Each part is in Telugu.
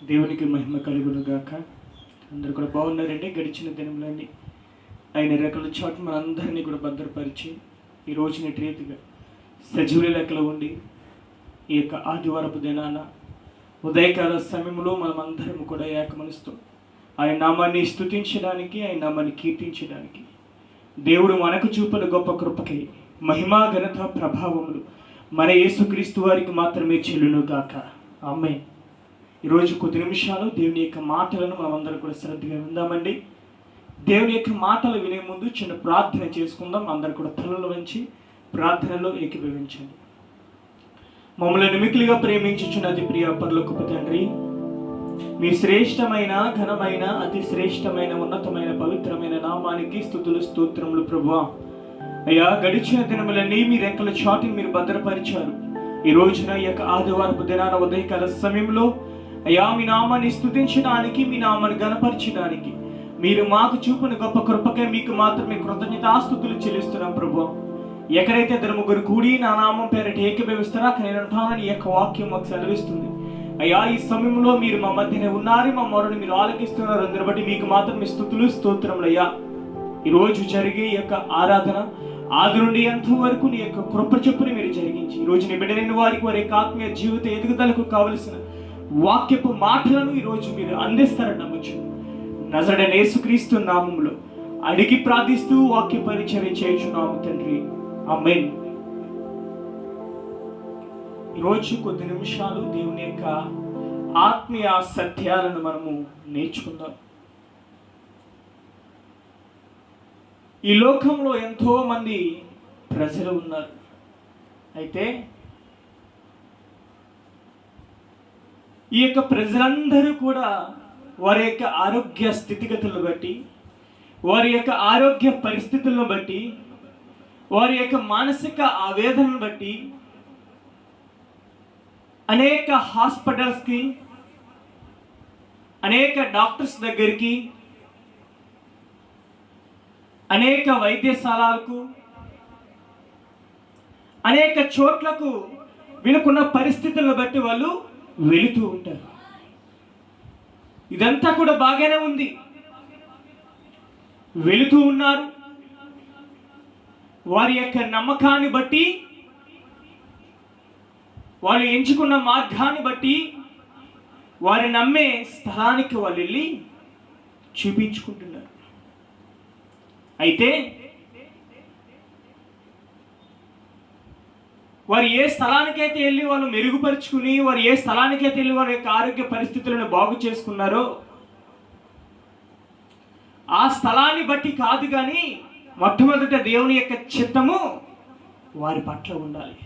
దేవునికి మహిమ కలుగును గాక. అందరూ కూడా బాగున్నారండి. గడిచిన దినంలోని ఆయన రెక్కల చాటు మనందరినీ కూడా భద్రపరిచి ఈ రోజున రీతిగా సజీవుల లెక్కలో ఉండి ఈ యొక్క ఆదివారపు దినాన ఉదయకాల సమయంలో మనమందరం కూడా ఏకమనుస్తూ ఆయన నామాన్ని స్తుతించడానికి, ఆయన నామాన్ని కీర్తించడానికి దేవుడు మనకు చూపిన గొప్ప కృపకి మహిమా ఘనత ప్రభావములు మన యేసుక్రీస్తు వారికి మాత్రమే చెల్లును గాక. ఆమేన్. ఈరోజు కొద్ది నిమిషాలు దేవుని యొక్క మాటలను మనమందరం కూడా శ్రద్ధగా విందామండి. దేవుని యొక్క మాటలు వినే ముందు చిన్న ప్రార్థన చేసుకుందాం. అందరు కూడా తలలు వంచి ప్రార్థనలో ఏకీభవించండి. మమ్మల్ని మిక్కిలిగా ప్రేమించుచున్నది ప్రియ పరలోకపు తండ్రి, మీ శ్రేష్టమైన ఘనమైన అతి శ్రేష్టమైన ఉన్నతమైన పవిత్రమైన నామానికి స్తుతులు స్తోత్రములు ప్రభువా. అయ్యా, గడిచిన దినములన్నీ మీ రెక్కల చాటుని మీరు భద్రపరిచారు. ఈ రోజున ఈ యొక్క ఆదివారపు దినాన ఉదయకాల సమయంలో అయ్యా మీ నామాన్ని స్తుతించడానికి, మీ నామాన్ని గణపరచడానికి మీరు మాకు చూపిన గొప్ప కృపకే మీకు మాత్రమే కృతజ్ఞతాస్తుతులు చెల్లిస్తున్నాం ప్రభువా. ఎక్కడైతే ఇద్దరు ముగ్గురు కూడి నా నామం పేరిట ఏకీభవిస్తారో అక్కడ నేను ఉంటానని ఈ యొక్క వాక్యం మాకు సెలవిస్తుంది. అయ్యా, ఈ సమయంలో మీరు మా మధ్యనే ఉన్నారు, మా మొరను మీరు ఆలకిస్తున్నారు. అందరి బట్టి మీకు మాత్రమే స్తుతులు స్తోత్రములు. అయ్యా, ఈరోజు జరిగే ఈ యొక్క ఆరాధన ఆది నుండి ఎంతవరకు నీ యొక్క కృప చొప్పుని మీరు జరిగించి ఈరోజు నీ బిడ్డలైన వారికి వారి యొక్క ఆత్మీయ జీవిత ఎదుగుదలకు కావలసిన వాక్యపు మాటలను ఈరోజు మీరు అందిస్తారని నమ్మచ్చు. నజరేయుడైన యేసుక్రీస్తు నామములో అడిగి ప్రార్థిస్తూ వాక్య పరిచర్య చేయుచున్నాము తండ్రి. ఆమేన్. ఈరోజు కొద్ది నిమిషాలు దేవుని యొక్క ఆత్మీయ సత్యాలను మనము నేర్చుకుందాం. ఈ లోకంలో ఎంతో మంది ప్రజలు ఉన్నారు. అయితే ఈ యొక్క ప్రజలందరూ కూడా వారి యొక్క ఆరోగ్య స్థితిగతులను బట్టి, వారి యొక్క ఆరోగ్య పరిస్థితులను బట్టి, వారి యొక్క మానసిక ఆవేదనను బట్టి అనేక హాస్పిటల్స్కి, అనేక డాక్టర్స్ దగ్గరికి, అనేక వైద్యశాలలకు, అనేక చోట్లకు వీళ్ళకున్న పరిస్థితులను బట్టి వాళ్ళు వెళుతూ ఉంటారు. ఇదంతా కూడా బాగానే ఉంది, వెళుతూ ఉన్నారు. వారి యొక్క నమ్మకాన్ని బట్టి, వాళ్ళు ఎంచుకున్న మార్గాన్ని బట్టి, వారి నమ్మే స్థలానికి వాళ్ళు వెళ్ళి చూపించుకుంటున్నారు. అయితే వారు ఏ స్థలానికైతే వెళ్ళి వాళ్ళు మెరుగుపరుచుకుని, వారు ఏ స్థలానికైతే వెళ్ళి వారి యొక్క ఆరోగ్య పరిస్థితులను బాగు చేసుకున్నారో ఆ స్థలాన్ని బట్టి కాదు, కానీ మొట్టమొదట దేవుని యొక్క చిత్తము వారి పట్ల ఉండాలి.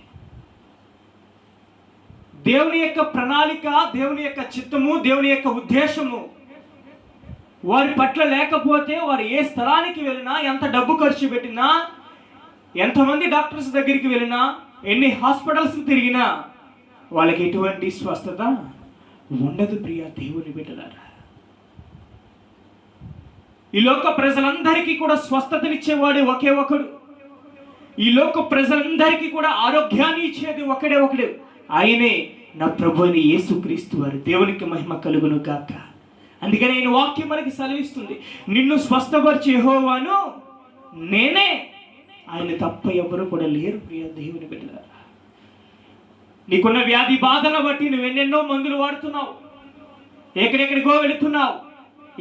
దేవుని యొక్క ప్రణాళిక, దేవుని యొక్క చిత్తము, దేవుని యొక్క ఉద్దేశము వారి పట్ల లేకపోతే వారు ఏ స్థలానికి వెళ్ళినా, ఎంత డబ్బు ఖర్చు పెట్టినా, ఎంతమంది డాక్టర్స్ దగ్గరికి వెళ్ళినా, ఎన్ని హాస్పిటల్స్ తిరిగినా వాళ్ళకి ఎటువంటి స్వస్థత ఉండదు. ప్రియ దేవుని బిడ్డలారా, ఈ లోక ప్రజలందరికీ కూడా స్వస్థతనిచ్చేవాడు ఒకే ఒకడు. ఈ లోక ప్రజలందరికీ కూడా ఆరోగ్యాన్ని ఇచ్చేది ఒకడే ఒకడు, ఆయనే నా ప్రభువుని యేసుక్రీస్తు వారు. దేవునికి మహిమ కలుగును గాక. అందుకని ఆయన వాక్యం మనకి సెలవిస్తుంది, నిన్ను స్వస్థపరిచే యెహోవాను నేనే, ఆయన తప్ప ఎవరు కూడా లేరు. ప్రియ దేవుని బిడ్డలారా, నీకున్న వ్యాధి బాధలను బట్టి నువ్వు ఎన్నెన్నో మందులు వాడుతున్నావు, ఎక్కడెక్కడికో వెళుతున్నావు,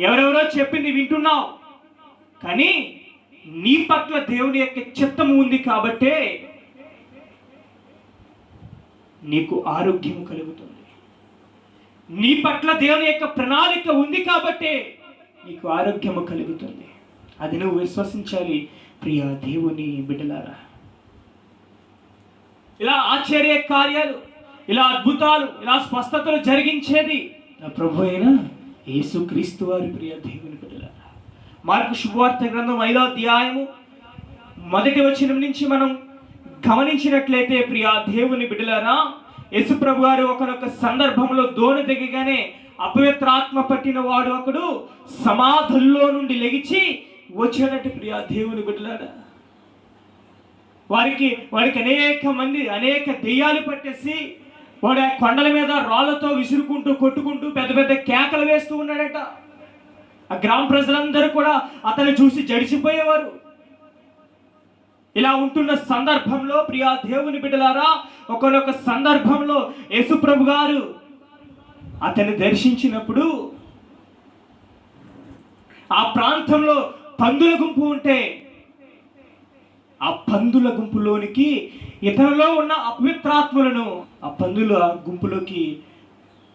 ఎవరెవరో చెప్పింది వింటున్నావు. కానీ నీ పట్ల దేవుని యొక్క చిత్తము ఉంది కాబట్టే నీకు ఆరోగ్యం కలుగుతుంది. నీ పట్ల దేవుని యొక్క ప్రణాళిక ఉంది కాబట్టే నీకు ఆరోగ్యము కలుగుతుంది. అది నువ్వు విశ్వసించాలి ప్రియ దేవుని బిడ్డలారా. ఇలా ఆశ్చర్య కార్యాలు, ఇలా అద్భుతాలు, ఇలా స్వస్థతలు జరిగించేది నా ప్రభు అయిన యేసుక్రీస్తు వారి. ప్రియ దేవుని బిడ్డలారా, మార్కు శుభవార్త గ్రంథం 5వ అధ్యాయము 1వ వచనం నుంచి మనం గమనించినట్లయితే ప్రియ దేవుని బిడ్డలారా, యేసు ప్రభు గారు ఒకనొక సందర్భంలో దోణి దిగగానే అపవిత్రాత్మ పట్టిన వాడు ఒకడు సమాధుల్లో నుండి లెగిచి వచ్చినట్టు ప్రియ దేవుని బిడ్డలారా. వారికి అనేక దెయ్యాలు పట్టేసి వాడు ఆ కొండల మీద రాళ్లతో విసురుకుంటూ కొట్టుకుంటూ పెద్ద పెద్ద కేకలు వేస్తూ ఉన్నాడట. ఆ గ్రామ ప్రజలందరూ కూడా అతన్ని చూసి జడిసిపోయేవారు. ఇలా ఉంటున్న సందర్భంలో ప్రియా దేవుని బిడ్డలారా, ఒకనొక సందర్భంలో యేసుప్రభు గారు అతన్ని దర్శించినప్పుడు ఆ ప్రాంతంలో పందుల గుంపు ఉంటే ఆ పందుల గుంపులోనికి ఇతరులో ఉన్న అపవిత్రాత్మలను ఆ పందుల గుంపులోకి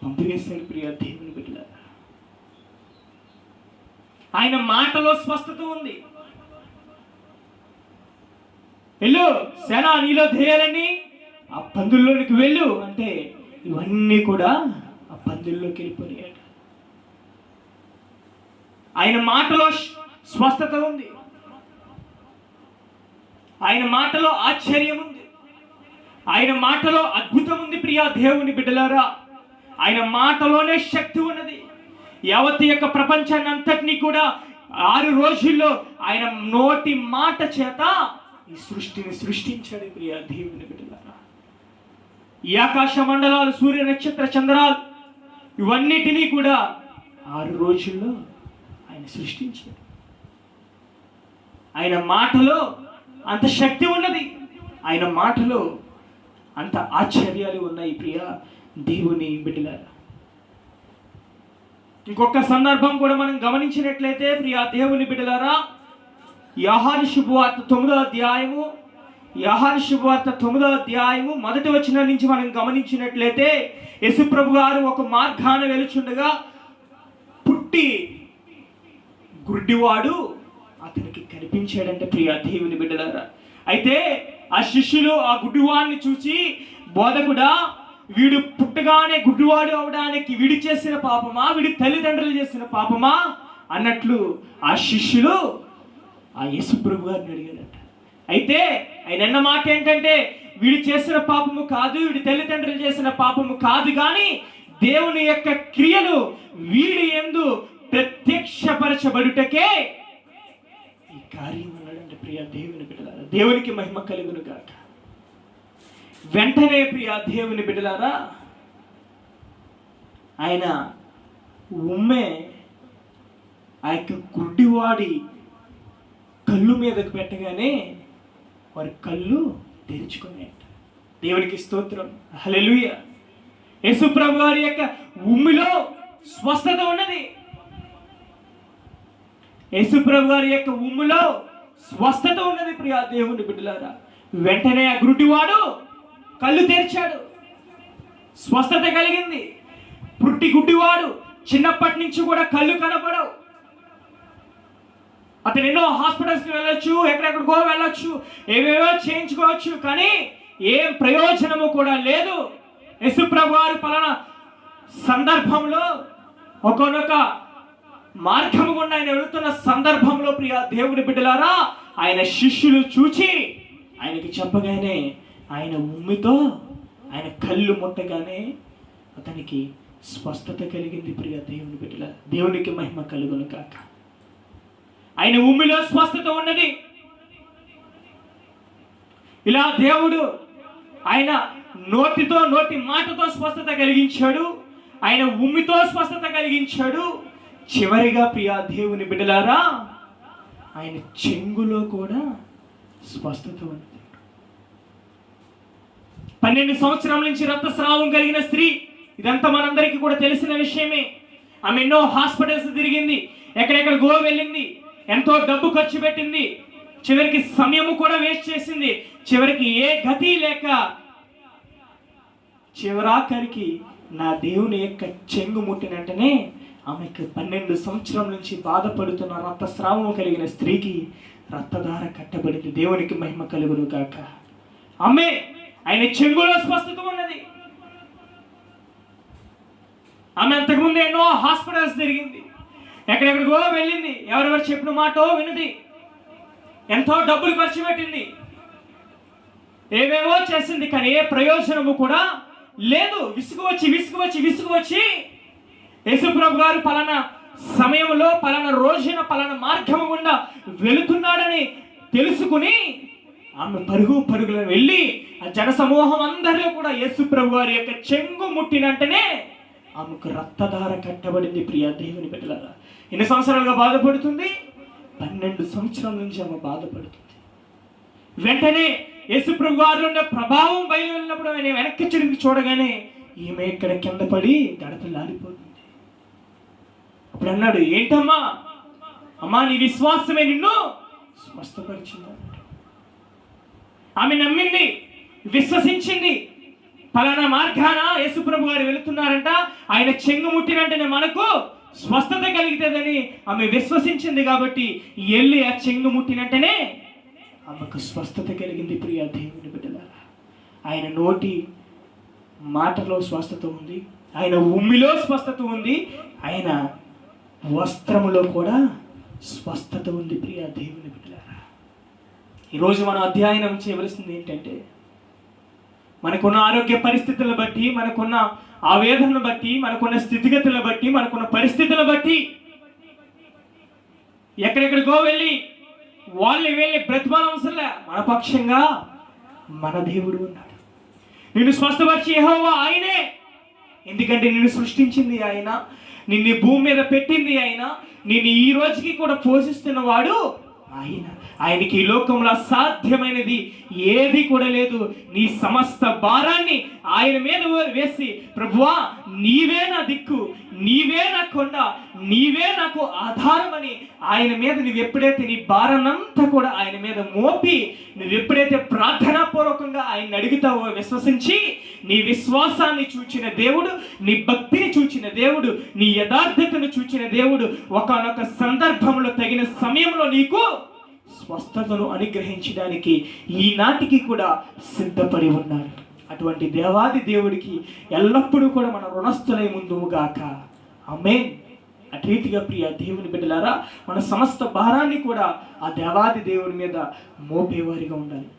పంపివేశాడు. ప్రియా దేవుని బిడ్డలారా, ఆయన మాటలో స్పష్టత ఉంది. వెళ్ళు సేనా, నీలో ధేయాలని ఆ పందుల్లోనికి వెళ్ళు అంటే ఇవన్నీ కూడా ఆ పందుల్లోకి వెళ్ళిపోయాడు. ఆయన మాటలో స్వస్థత ఉంది, ఆయన మాటలో ఆశ్చర్యం ఉంది, ఆయన మాటలో అద్భుతం ఉంది. ప్రియా దేవుని బిడ్డలారా, ఆయన మాటలోనే శక్తి ఉన్నది. యావత్ యొక్క ప్రపంచాన్ని అంతటినీ కూడా 6 రోజుల్లో ఆయన నోటి మాట చేత ఈ సృష్టిని సృష్టించాడు. ప్రియా దేవుని బిడ్డలారా, ఈ ఆకాశ మండలాలు, సూర్య నక్షత్ర చంద్రాలు ఇవన్నిటినీ కూడా 6 రోజుల్లో ఆయన సృష్టించాడు. ఆయన మాటలో అంత శక్తి ఉన్నది, ఆయన మాటలో అంత ఆశ్చర్యాలు ఉన్నాయి. ప్రియా దేవుని బిడ్డలారా, ఇంకొక సందర్భం కూడా మనం గమనించినట్లయితే ప్రియా దేవుని బిడ్డలారా, యోహాను శుభవార్త 9వ అధ్యాయము, యోహాను శుభవార్త 9వ అధ్యాయము 1వ వచనం నుంచి మనం గమనించినట్లయితే, యేసుప్రభు గారు ఒక మార్గాన వెలుచుండగా పుట్టి గుడ్డివాడు అతనికి కనిపించాడంటే ప్రియా దేవుని బిడ్డలారా. అయితే ఆ శిష్యులు ఆ గుడ్డివాడిని చూసి, బోధకుడా, వీడు పుట్టగానే గుడ్డివాడు అవడానికి వీడి చేసిన పాపమా, వీడి తల్లిదండ్రులు చేసిన పాపమా అన్నట్లు ఆ శిష్యులు ఆ యేసుప్రభు గారిని అడిగారట. అయితే ఆయన అన్న మాట ఏంటంటే, వీడు చేసిన పాపము కాదు, వీడి తల్లిదండ్రులు చేసిన పాపము కాదు, కానీ దేవుని యొక్క క్రియలు వీడి యందు ప్రత్యక్షపరచబడుటకే ఈ కార్యం అన్నాడంటే ప్రియా దేవుని బిడ్డలారా. దేవునికి మహిమ కలుగును గాక. వెంటనే ప్రియా దేవుని బిడ్డలారా, ఆయన ఉమ్మె ఆ యొక్క గుడ్డివాడి కళ్ళు మీదకు పెట్టగానే వారి కళ్ళు తెరుచుకున్నాయట. దేవునికి స్తోత్రం, హల్లెలూయా. యేసుప్రభు వారి యొక్క ఉమ్మిలో స్వస్థత ఉన్నది. యేసుప్రభు వారి యొక్క ఉమ్మిలో స్వస్థత ఉన్నది. ప్రియా దేవుని బిడ్డలారా, వెంటనే ఆ గుడ్డివాడు కళ్ళు తెరిచాడు, స్వస్థత కలిగింది. పుట్టి గుడ్డివాడు చిన్నప్పటి నుంచి కూడా కళ్ళు కనపడవు. అతను ఎన్నో హాస్పిటల్స్కి వెళ్ళొచ్చు, ఎక్కడెక్కడికో వెళ్ళొచ్చు, ఏవేవో చేయించుకోవచ్చు, కానీ ఏం ప్రయోజనము కూడా లేదు. యేసుప్రభు వారు పలానా సందర్భంలో ఒకనొక మార్గము గుండా ఆయన వెళుతున్న సందర్భంలో ప్రియా దేవుని బిడ్డలారా, ఆయన శిష్యులు చూచి ఆయనకి చెప్పగానే ఆయన ఉమ్మితో ఆయన కళ్ళు ముట్టగానే అతనికి స్వస్థత కలిగింది. ప్రియా దేవుని బిడ్డలారా, దేవునికి మహిమ కలుగును కాక. ఆయన ఉమ్మిలో స్వస్థత ఉన్నది. ఇలా దేవుడు ఆయన నోటితో, నోటి మాటతో స్వస్థత కలిగించాడు, ఆయన ఉమ్మితో స్వస్థత కలిగించాడు. చివరిగా ప్రియా దేవుని బిడ్డలారా, ఆయన చెంగులో కూడా స్వస్థత ఉన్నది. 12 సంవత్సరాల నుంచి రక్తస్రావం కలిగిన స్త్రీ, ఇదంతా మనందరికీ కూడా తెలిసిన విషయమే. ఆమె ఎన్నో హాస్పిటల్స్ తిరిగింది, ఎక్కడెక్కడికో వెళ్ళింది, ఎంతో డబ్బు ఖర్చు పెట్టింది, చివరికి సమయము కూడా వేస్ట్ చేసింది. చివరికి ఏ గతి లేక చివరాఖరికి నా దేవుని యొక్క చెంగు ముట్టిన వెంటనే ఆమెకు 12 సంవత్సరాల నుంచి బాధపడుతున్న రక్తస్రావం కలిగిన స్త్రీకి రక్తధార కట్టబడింది. దేవునికి మహిమ కలుగును గాక. ఆమె ఆయన చెంగులో స్వస్థత ఉన్నది. ఆమె అంతకుముందు ఎన్నో హాస్పిటల్స్ తిరిగింది, ఎక్కడెక్కడికో వెళ్ళింది, ఎవరెవరు చెప్పిన మాటో వినది, ఎంతో డబ్బులు ఖర్చు పెట్టింది, ఏవేవో చేసింది, కానీ ఏ ప్రయోజనము కూడా లేదు. విసుగు వచ్చి యేసుప్రభు గారు పలానా సమయంలో, పలానా రోజున, పలానా మార్గము గుండా వెళుతున్నాడని తెలుసుకుని ఆమె పరుగులను వెళ్ళి ఆ జన సమూహం అందరిలో కూడా యేసు ప్రభు వారి యొక్క చెంగు ముట్టినంటనే ఆమెకు రక్తధార కట్టబడింది. ప్రియ దేవుని బిడ్డలారా, ఎన్ని సంవత్సరాలుగా బాధపడుతుంది? 12 సంవత్సరాల నుంచి ఆమె బాధపడుతుంది. వెంటనే యేసు ప్రభు వారిలో ఉన్న ప్రభావం బయలు వెళ్ళినప్పుడు ఆయన వెనక్కి తిరిగి చూడగానే ఈమె ఇక్కడ కింద పడి గడపలాడిపోతుంది. అప్పుడు అన్నాడు, ఏంటమ్మా, అమ్మా నీ విశ్వాసమే నిన్ను స్వస్థపరిచింది. ఆమె నమ్మింది, విశ్వసించింది. ఫలానా మార్గాన యేసుప్రభు గారు వెళుతున్నారంట, ఆయన చెంగు ముట్టినంటేనే మనకు స్వస్థత కలిగితేదని ఆమె విశ్వసించింది. కాబట్టి వెళ్ళి ఆ చెంగు ముట్టినంటేనే ఆమెకు స్వస్థత కలిగింది. ప్రియ దేవుని బిడ్డలారా, ఆయన నోటి మాటలో స్వస్థత ఉంది, ఆయన ఉమ్మిలో స్వస్థత ఉంది, ఆయన వస్త్రములో కూడా స్వస్థత ఉంది. ప్రియ దేవుని బిడ్డలారా, ఈరోజు మనం అధ్యయనం చేయవలసింది ఏంటంటే, మనకున్న ఆరోగ్య పరిస్థితులను బట్టి, మనకున్న ఆవేదనను బట్టి, మనకున్న స్థితిగతులను బట్టి, మనకున్న పరిస్థితులను బట్టి ఎక్కడెక్కడికో వెళ్ళి వాళ్ళని వెళ్ళి బ్రతిమానవసరంలే. మన పక్షంగా మన దేవుడు ఉన్నాడు. నిన్ను స్వస్థపరిచి యెహోవా ఆయనే. ఎందుకంటే నిన్ను సృష్టించింది ఆయన, నిన్ను భూమి మీద పెట్టింది ఆయన, నిన్ను ఈ రోజుకి కూడా పోషిస్తున్నవాడు ఆయన. ఆయనకి ఈ లోకంలో అసాధ్యమైనది ఏది కూడా లేదు. నీ సమస్త భారాన్ని ఆయన మీద వేసి, ప్రభువా నీవే నా దిక్కు, నీవే నా కొండ, నీవే నాకు ఆధారమని ఆయన మీద నువ్వు ఎప్పుడైతే నీ భారాన్నంతా కూడా ఆయన మీద మోపి నువ్వు ఎప్పుడైతే ప్రార్థనాపూర్వకంగా ఆయన అడుగుతావో, విశ్వసించి నీ విశ్వాసాన్ని చూచిన దేవుడు, నీ భక్తిని చూచిన దేవుడు, నీ యథార్థతను చూచిన దేవుడు ఒకానొక సందర్భంలో తగిన సమయంలో నీకు స్వస్థతను అనుగ్రహించడానికి ఈనాటికి కూడా సిద్ధపడి ఉన్నారు. అటువంటి దేవాది దేవుడికి ఎల్లప్పుడూ కూడా మన రుణస్థులై ముందుగాక. ఆమేన్. అటు రీతిగా ప్రియ దేవుని బిడ్డలారా, మన సమస్త భారాన్ని కూడా ఆ దేవాది దేవుడి మీద మోపేవారిగా ఉండాలి.